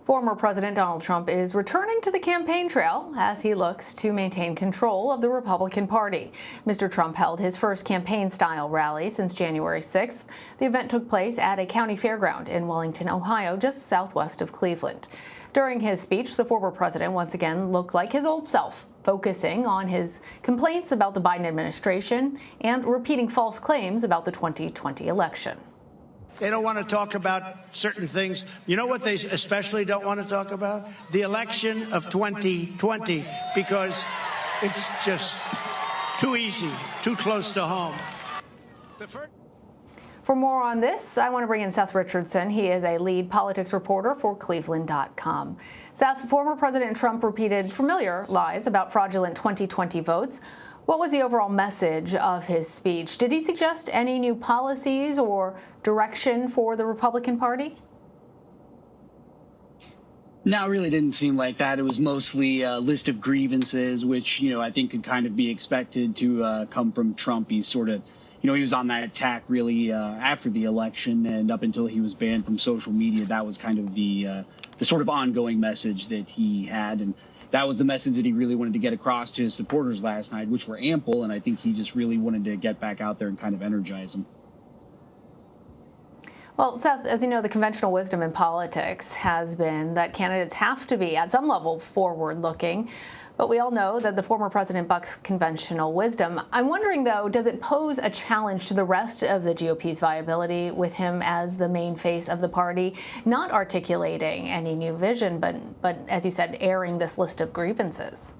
Former President Donald Trump is returning to the campaign trail as he looks to maintain control of the Republican Party. Mr. Trump held his first campaign-style rally since January 6th. The event took place at a county fairground in Wellington, Ohio, just southwest of Cleveland. During his speech, the former president once again looked like his old self, focusing on his complaints about the Biden administration and repeating false claims about the 2020 election. They don't want to talk about certain things. You know what they especially don't want to talk about? The election of 2020, because it's just too easy, too close to home. For more on this, I want to bring in Seth Richardson. He is a lead politics reporter for Cleveland.com. Seth, former President Trump repeated familiar lies about fraudulent 2020 votes. What was the overall message of his speech? Did he suggest any new policies or direction for the Republican Party? No, it really didn't seem like that. It was mostly a list of grievances, which, I think could kind of be expected to come from Trump. He's sort of, he was on that attack really after the election, and up until he was banned from social media, that was kind of the sort of ongoing message that he had. And that was the message that he really wanted to get across to his supporters last night, which were ample, and I think he just really wanted to get back out there and kind of energize them. Well, Seth, as you know, the conventional wisdom in politics has been that candidates have to be, at some level, forward-looking. But we all know that the former president bucks conventional wisdom. I'm wondering, though, does it pose a challenge to the rest of the GOP's viability with him as the main face of the party, not articulating any new vision, but as you said, airing this list of grievances?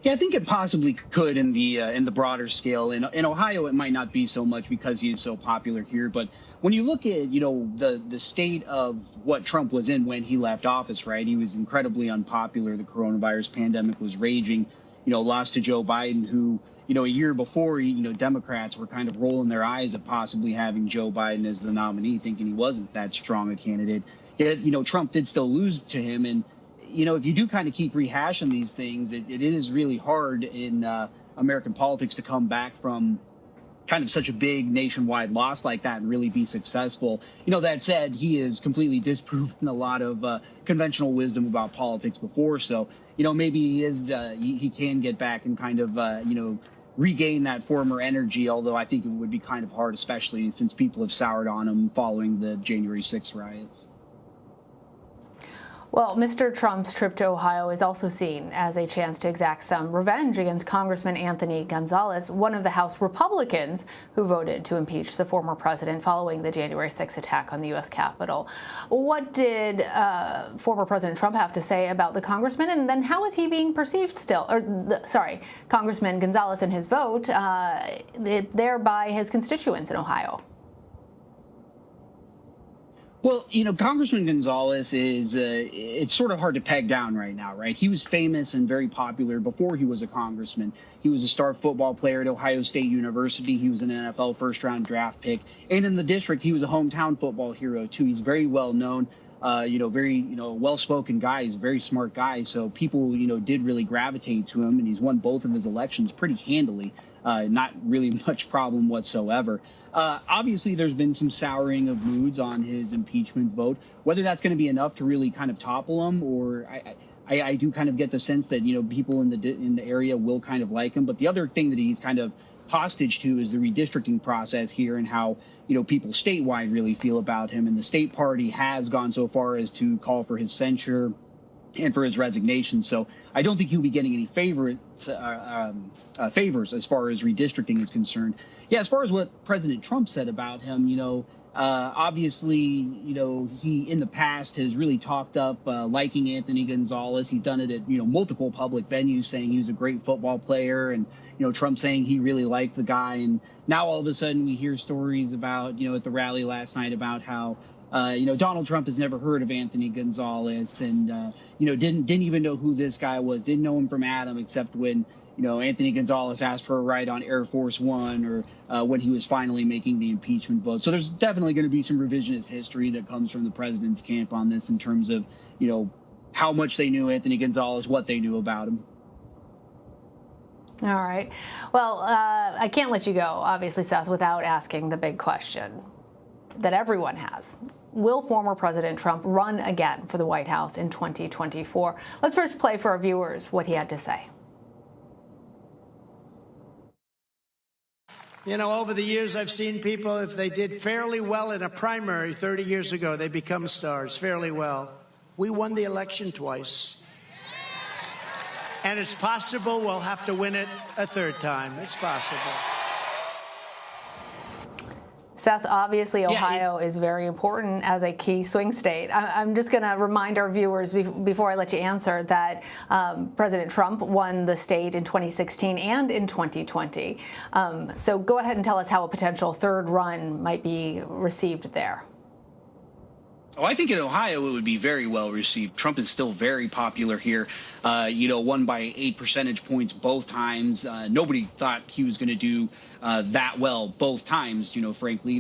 Yeah, I think it possibly could in the broader scale. In Ohio, it might not be so much because he is so popular here. But when you look at, the state of what Trump was in when he left office, right? He was incredibly unpopular. The coronavirus pandemic was raging, lost to Joe Biden, who, a year before, Democrats were kind of rolling their eyes at possibly having Joe Biden as the nominee, thinking he wasn't that strong a candidate. Yet, Trump did still lose to him. And if you do kind of keep rehashing these things, it is really hard in American politics to come back from kind of such a big nationwide loss like that and really be successful. That said, he has completely disproven a lot of conventional wisdom about politics before. So, maybe he can get back and kind of, regain that former energy, although I think it would be kind of hard, especially since people have soured on him following the January 6th riots. Well, Mr. Trump's trip to Ohio is also seen as a chance to exact some revenge against Congressman Anthony Gonzalez, one of the House Republicans who voted to impeach the former president following the January 6th attack on the U.S. Capitol. What did former President Trump have to say about the congressman, and then how is he being perceived still? Congressman Gonzalez and his vote there by his constituents in Ohio? Well, Congressman Gonzalez is, it's sort of hard to peg down right now, right? He was famous and very popular before he was a congressman. He was a star football player at Ohio State University. He was an NFL first-round draft pick. And in the district, he was a hometown football hero, too. He's very well known, very, well-spoken guy. He's a very smart guy. So people, did really gravitate to him, and he's won both of his elections pretty handily. Not really much problem whatsoever. Obviously, there's been some souring of moods on his impeachment vote. Whether that's going to be enough to really kind of topple him, or I do kind of get the sense that people in the area will kind of like him. But the other thing that he's kind of hostage to is the redistricting process here and how people statewide really feel about him. And the state party has gone so far as to call for his censure and for his resignation. So I don't think he'll be getting any favors as far as redistricting is concerned. Yeah, as far as what President Trump said about him, obviously, he in the past has really talked up liking Anthony Gonzalez. He's done it at, multiple public venues, saying he was a great football player, and, Trump saying he really liked the guy. And now all of a sudden we hear stories about, at the rally last night about how Donald Trump has never heard of Anthony Gonzalez and, didn't even know who this guy was, didn't know him from Adam, except when, Anthony Gonzalez asked for a ride on Air Force One, or when he was finally making the impeachment vote. So there's definitely going to be some revisionist history that comes from the president's camp on this in terms of, how much they knew Anthony Gonzalez, what they knew about him. All right. Well, I can't let you go, obviously, Seth, without asking the big question that everyone has. will former President Trump run again for the White House in 2024? Let's first play for our viewers what he had to say. You know, over the years, I've seen people, if they did fairly well in a primary 30 years ago, they become stars fairly well. We won the election twice. And it's possible we'll have to win it a third time. It's possible. Seth, obviously, Ohio is very important as a key swing state. I'm just going to remind our viewers before I let you answer that President Trump won the state in 2016 and in 2020. So go ahead and tell us how a potential third run might be received there. Oh, I think in Ohio it would be very well received. Trump is still very popular here. Won by 8 percentage points both times. Nobody thought he was going to do that well both times. Frankly,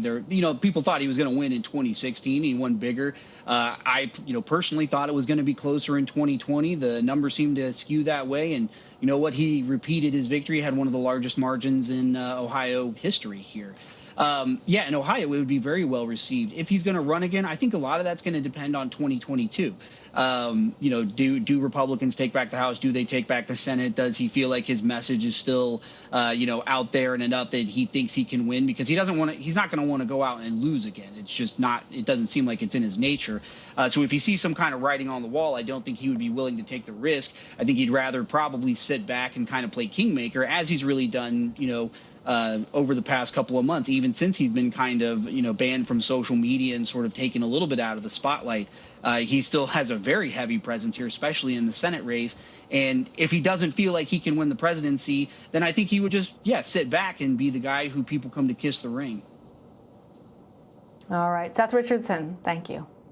people thought he was going to win in 2016. He won bigger. I personally thought it was going to be closer in 2020. The numbers seemed to skew that way. And you know what? He repeated his victory, had one of the largest margins in Ohio history here. In Ohio, it would be very well received. If he's going to run again, I think a lot of that's going to depend on 2022. Do Republicans take back the House? Do they take back the Senate? Does he feel like his message is still, out there and enough that he thinks he can win? Because he's not going to want to go out and lose again. It's just not, it doesn't seem like it's in his nature. So if he sees some kind of writing on the wall, I don't think he would be willing to take the risk. I think he'd rather probably sit back and kind of play kingmaker, as he's really done, over the past couple of months, even since he's been kind of, banned from social media and sort of taken a little bit out of the spotlight. He still has a very heavy presence here, especially in the Senate race. And if he doesn't feel like he can win the presidency, then I think he would just, sit back and be the guy who people come to kiss the ring. All right. Seth Richardson, thank you.